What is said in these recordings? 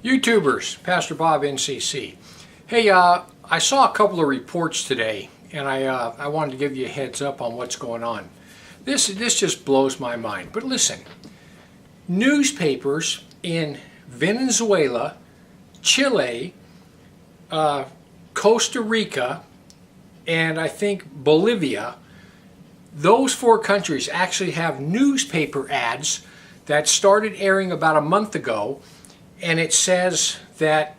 YouTubers, Pastor Bob NCC. Hey, I saw a couple of reports today, and I wanted to give you a heads up on what's going on. This just blows my mind. But listen, newspapers in Venezuela, Chile, Costa Rica, and I think Bolivia, those four countries actually have newspaper ads that started airing about a month ago, and it says that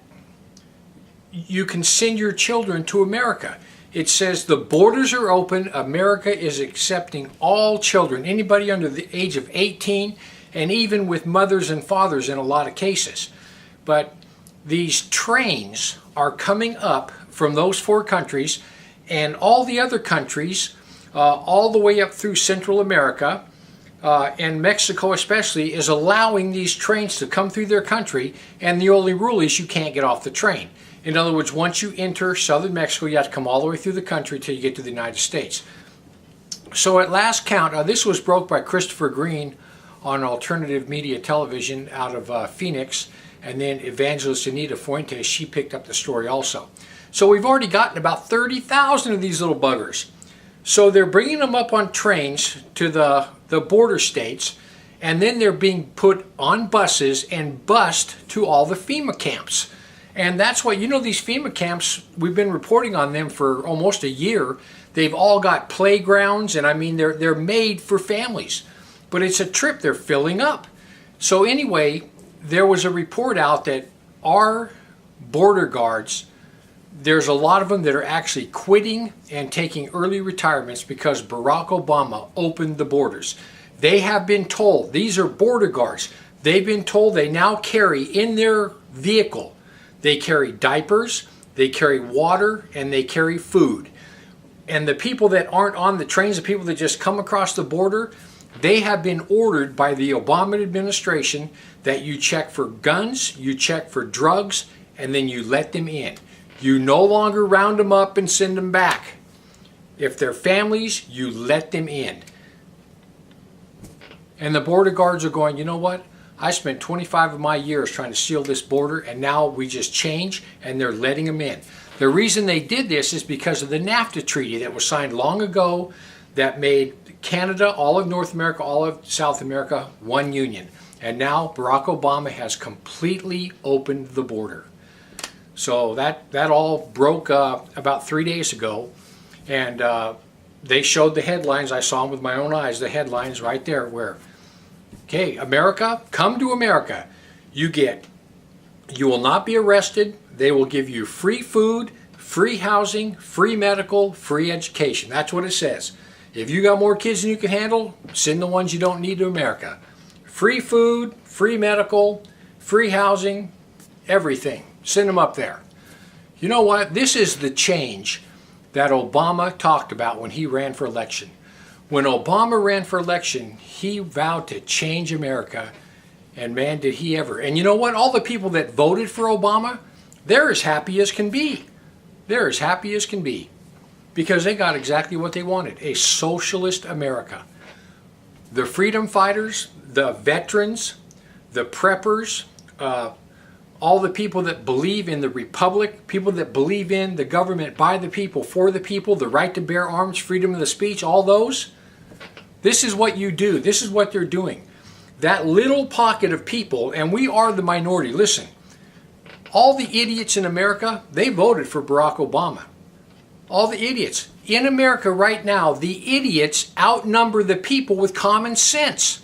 you can send your children to America. It says the borders are open. America is accepting all children, anybody under the age of 18, and even with mothers and fathers in a lot of cases. But these trains are coming up from those four countries, and all the other countries, all the way up through Central America, and Mexico especially, is allowing these trains to come through their country, and the only rule is you can't get off the train. In other words, once you enter southern Mexico, you have to come all the way through the country till you get to the United States. So at last count, this was broke by Christopher Green on alternative media television out of Phoenix, and then evangelist Anita Fuentes, she picked up the story also. So we've already gotten about 30,000 of these little buggers. So they're bringing them up on trains to the border states, and then they're being put on buses and bused to all the FEMA camps. And that's why, these FEMA camps, we've been reporting on them for almost a year. They've all got playgrounds, and I mean, they're made for families. But it's a trip they're filling up. So anyway, there was a report out that our border guards, there's a lot of them that are actually quitting and taking early retirements because Barack Obama opened the borders. They have been told, these are border guards, they've been told they now carry in their vehicle, they carry diapers, they carry water, and they carry food. And the people that aren't on the trains, the people that just come across the border, they have been ordered by the Obama administration that you check for guns, you check for drugs, and then you let them in. You no longer round them up and send them back. If they're families, you let them in. And the border guards are going, you know what? I spent 25 of my years trying to seal this border, and now we just change, and they're letting them in. The reason they did this is because of the NAFTA treaty that was signed long ago that made Canada, all of North America, all of South America, one union. And now Barack Obama has completely opened the border. So that all broke about 3 days ago, and they showed the headlines. I saw them with my own eyes, the headlines right there where, okay, America, come to America. You will not be arrested. They will give you free food, free housing, free medical, free education. That's what it says. If you got more kids than you can handle, send the ones you don't need to America. Free food, free medical, free housing, everything. Send them up there. You know what? This is the change that Obama talked about when he ran for election. When Obama ran for election, he vowed to change America, and man, did he ever. And you know what? All the people that voted for Obama, they're as happy as can be. They're as happy as can be because they got exactly what they wanted, a socialist America. The freedom fighters, the veterans, the preppers, all the people that believe in the republic, people that believe in the government by the people, for the people, the right to bear arms, freedom of the speech, all those, this is what you do. This is what they're doing. That little pocket of people, and we are the minority. Listen, all the idiots in America, they voted for Barack Obama. All the idiots. In America right now, the idiots outnumber the people with common sense.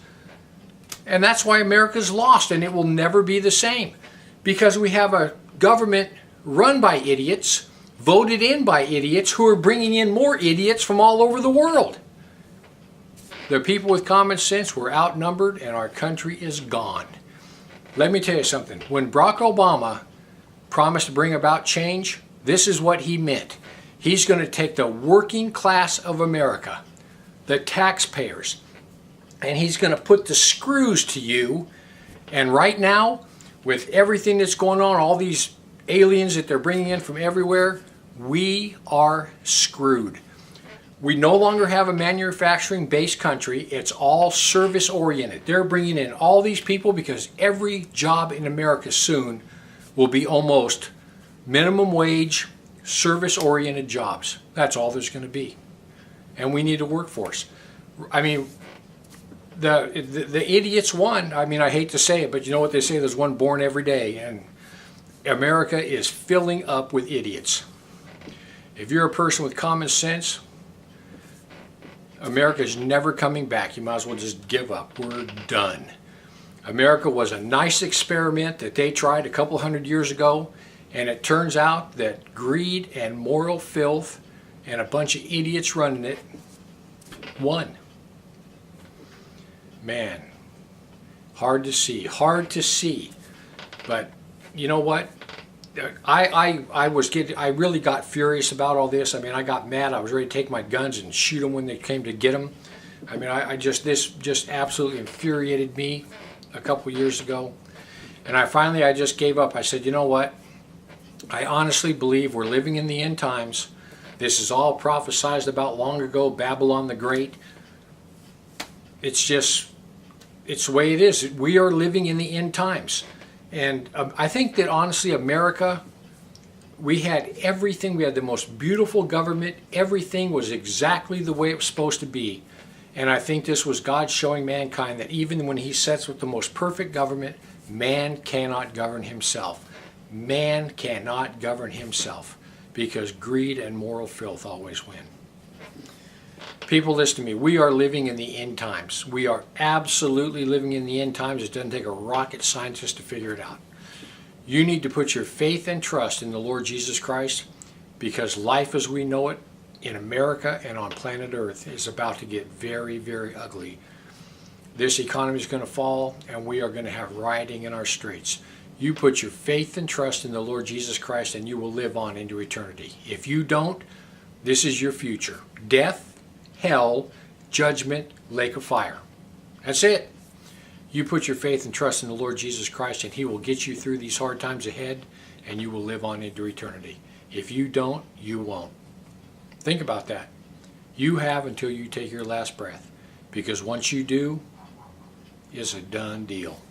And that's why America's lost, and it will never be the same. Because we have a government run by idiots, voted in by idiots, who are bringing in more idiots from all over the world. The people with common sense were outnumbered, and our country is gone. Let me tell you something. When Barack Obama promised to bring about change, this is what he meant. He's going to take the working class of America, the taxpayers, and he's going to put the screws to you. And right now, with everything that's going on, all these aliens that they're bringing in from everywhere, we are screwed. We no longer have a manufacturing-based country. It's all service-oriented. They're bringing in all these people because every job in America soon will be almost minimum wage, service-oriented jobs. That's all there's going to be. And we need a workforce. I mean, the idiots won. I mean, I hate to say it, but you know what they say? There's one born every day. And America is filling up with idiots. If you're a person with common sense, America's never coming back. You might as well just give up. We're done. America was a nice experiment that they tried a couple hundred years ago, and it turns out that greed and moral filth and a bunch of idiots running it won. Man, hard to see. But you know what? I really got furious about all this. I mean, I got mad. I was ready to take my guns and shoot them when they came to get them. I mean, this just absolutely infuriated me a couple years ago. And I just gave up. I said, you know what? I honestly believe we're living in the end times. This is all prophesied about long ago, Babylon the Great. It's the way it is. We are living in the end times. And I think that honestly, America, we had everything. We had the most beautiful government. Everything was exactly the way it was supposed to be. And I think this was God showing mankind that even when he sets with the most perfect government, man cannot govern himself. Man cannot govern himself because greed and moral filth always win. People, listen to me. We are living in the end times. We are absolutely living in the end times. It doesn't take a rocket scientist to figure it out. You need to put your faith and trust in the Lord Jesus Christ, because life as we know it in America and on planet Earth is about to get very, very ugly. This economy is going to fall, and we are going to have rioting in our streets. You put your faith and trust in the Lord Jesus Christ, and you will live on into eternity. If you don't, this is your future. Death, hell, judgment, lake of fire. That's it. You put your faith and trust in the Lord Jesus Christ, and he will get you through these hard times ahead, and you will live on into eternity. If you don't, you won't. Think about that. You have until you take your last breath, because once you do, it's a done deal.